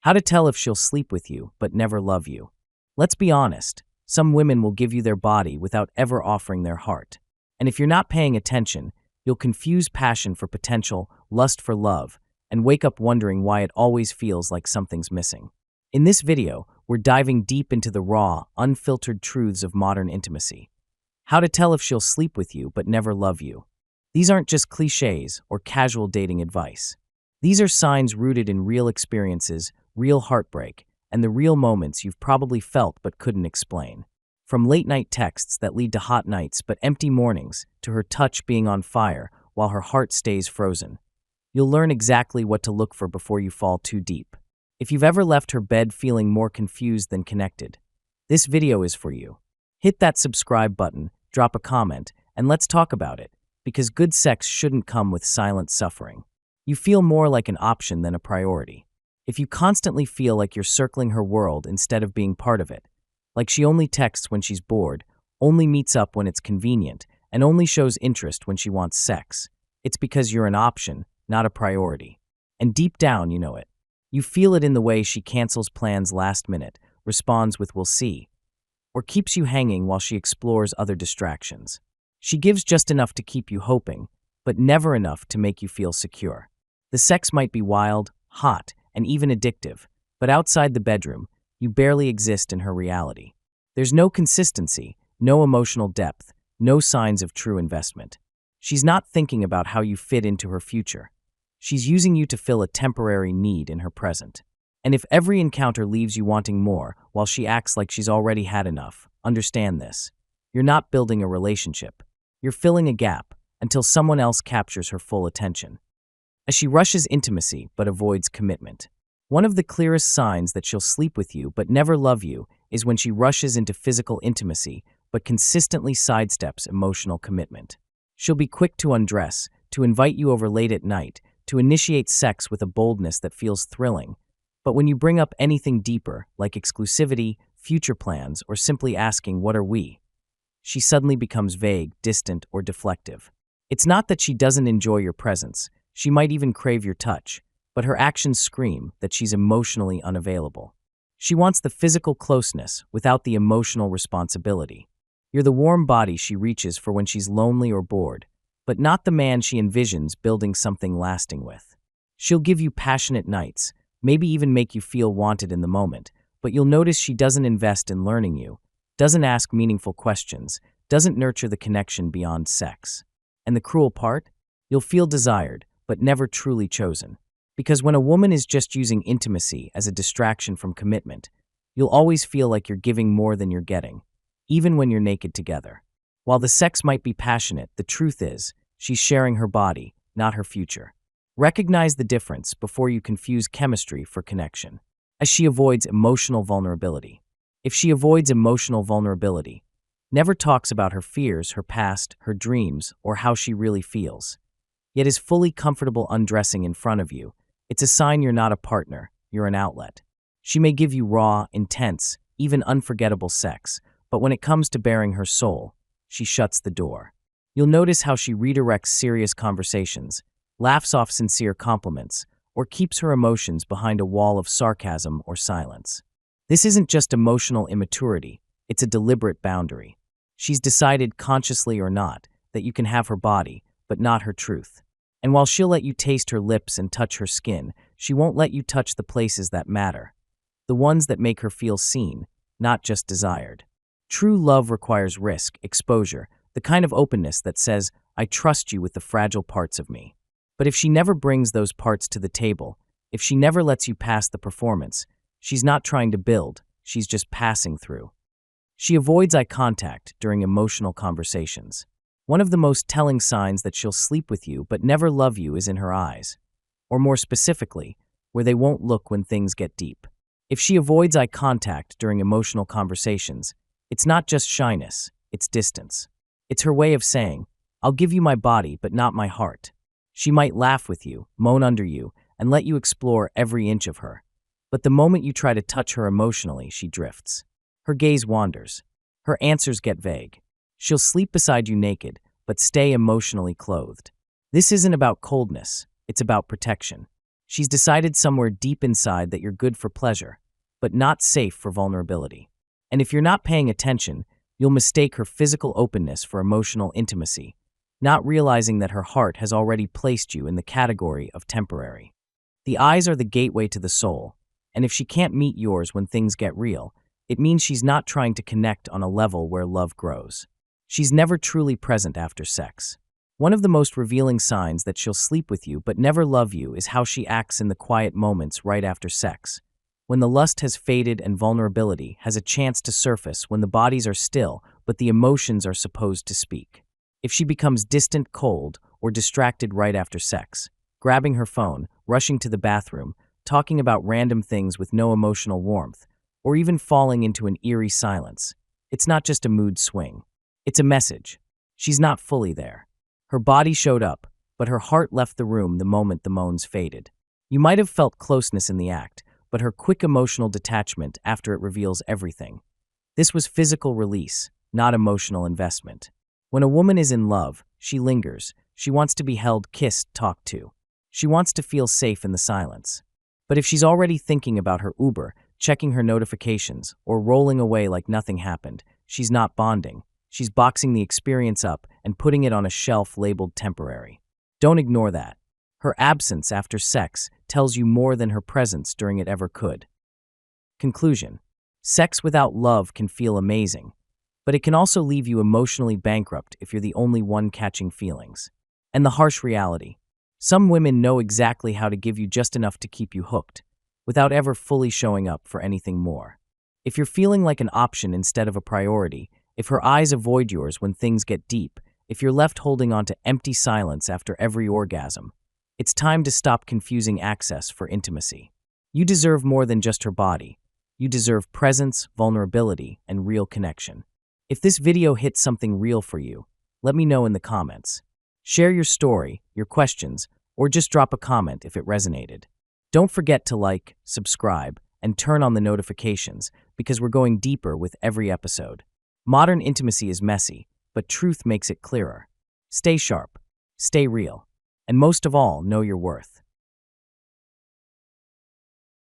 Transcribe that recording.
How to tell if she'll sleep with you but never love you. Let's be honest, some women will give you their body without ever offering their heart. And if you're not paying attention, you'll confuse passion for potential, lust for love, and wake up wondering why it always feels like something's missing. In this video, we're diving deep into the raw, unfiltered truths of modern intimacy. How to tell if she'll sleep with you but never love you. These aren't just cliches or casual dating advice. These are signs rooted in real experiences, real heartbreak, and the real moments you've probably felt but couldn't explain. From late-night texts that lead to hot nights but empty mornings, to her touch being on fire while her heart stays frozen. You'll learn exactly what to look for before you fall too deep. If you've ever left her bed feeling more confused than connected, this video is for you. Hit that subscribe button, drop a comment, and let's talk about it, because good sex shouldn't come with silent suffering. You feel more like an option than a priority. If you constantly feel like you're circling her world instead of being part of it, like she only texts when she's bored, only meets up when it's convenient, and only shows interest when she wants sex, it's because you're an option, not a priority. And deep down, you know it. You feel it in the way she cancels plans last minute, responds with "we'll see," or keeps you hanging while she explores other distractions. She gives just enough to keep you hoping, but never enough to make you feel secure. The sex might be wild, hot, and even addictive, but outside the bedroom, you barely exist in her reality. There's no consistency, no emotional depth, no signs of true investment. She's not thinking about how you fit into her future. She's using you to fill a temporary need in her present. And if every encounter leaves you wanting more while she acts like she's already had enough, understand this. You're not building a relationship. You're filling a gap until someone else captures her full attention. As she rushes intimacy but avoids commitment. One of the clearest signs that she'll sleep with you but never love you is when she rushes into physical intimacy but consistently sidesteps emotional commitment. She'll be quick to undress, to invite you over late at night, to initiate sex with a boldness that feels thrilling. But when you bring up anything deeper, like exclusivity, future plans, or simply asking "what are we?" she suddenly becomes vague, distant, or deflective. It's not that she doesn't enjoy your presence. She might even crave your touch, but her actions scream that she's emotionally unavailable. She wants the physical closeness without the emotional responsibility. You're the warm body she reaches for when she's lonely or bored, but not the man she envisions building something lasting with. She'll give you passionate nights, maybe even make you feel wanted in the moment, but you'll notice she doesn't invest in learning you, doesn't ask meaningful questions, doesn't nurture the connection beyond sex. And the cruel part? You'll feel desired, but never truly chosen. Because when a woman is just using intimacy as a distraction from commitment, you'll always feel like you're giving more than you're getting, even when you're naked together. While the sex might be passionate, the truth is, she's sharing her body, not her future. Recognize the difference before you confuse chemistry for connection. As she avoids emotional vulnerability. If she avoids emotional vulnerability, never talks about her fears, her past, her dreams, or how she really feels, yet is fully comfortable undressing in front of you, it's a sign you're not a partner, you're an outlet. She may give you raw, intense, even unforgettable sex, but when it comes to bearing her soul, she shuts the door. You'll notice how she redirects serious conversations, laughs off sincere compliments, or keeps her emotions behind a wall of sarcasm or silence. This isn't just emotional immaturity, it's a deliberate boundary. She's decided, consciously or not, that you can have her body, but not her truth. And while she'll let you taste her lips and touch her skin, she won't let you touch the places that matter, the ones that make her feel seen, not just desired. True love requires risk, exposure, the kind of openness that says, "I trust you with the fragile parts of me." But if she never brings those parts to the table, if she never lets you pass the performance, she's not trying to build, she's just passing through. She avoids eye contact during emotional conversations. One of the most telling signs that she'll sleep with you but never love you is in her eyes. Or more specifically, where they won't look when things get deep. If she avoids eye contact during emotional conversations, it's not just shyness, it's distance. It's her way of saying, "I'll give you my body but not my heart." She might laugh with you, moan under you, and let you explore every inch of her. But the moment you try to touch her emotionally, she drifts. Her gaze wanders. Her answers get vague. She'll sleep beside you naked, but stay emotionally clothed. This isn't about coldness, it's about protection. She's decided somewhere deep inside that you're good for pleasure, but not safe for vulnerability. And if you're not paying attention, you'll mistake her physical openness for emotional intimacy, not realizing that her heart has already placed you in the category of temporary. The eyes are the gateway to the soul, and if she can't meet yours when things get real, it means she's not trying to connect on a level where love grows. She's never truly present after sex. One of the most revealing signs that she'll sleep with you but never love you is how she acts in the quiet moments right after sex, when the lust has faded and vulnerability has a chance to surface, when the bodies are still but the emotions are supposed to speak. If she becomes distant, cold, or distracted right after sex, grabbing her phone, rushing to the bathroom, talking about random things with no emotional warmth, or even falling into an eerie silence, it's not just a mood swing. It's a message. She's not fully there. Her body showed up, but her heart left the room the moment the moans faded. You might have felt closeness in the act, but her quick emotional detachment after it reveals everything. This was physical release, not emotional investment. When a woman is in love, she lingers. She wants to be held, kissed, talked to. She wants to feel safe in the silence. But if she's already thinking about her Uber, checking her notifications, or rolling away like nothing happened, she's not bonding. She's boxing the experience up and putting it on a shelf labeled temporary. Don't ignore that. Her absence after sex tells you more than her presence during it ever could. Conclusion: sex without love can feel amazing, but it can also leave you emotionally bankrupt if you're the only one catching feelings. And the harsh reality: some women know exactly how to give you just enough to keep you hooked, without ever fully showing up for anything more. If you're feeling like an option instead of a priority, if her eyes avoid yours when things get deep, if you're left holding on to empty silence after every orgasm, it's time to stop confusing access for intimacy. You deserve more than just her body. You deserve presence, vulnerability, and real connection. If this video hit something real for you, let me know in the comments. Share your story, your questions, or just drop a comment if it resonated. Don't forget to like, subscribe, and turn on the notifications because we're going deeper with every episode. Modern intimacy is messy, but truth makes it clearer. Stay sharp, stay real, and most of all, know your worth.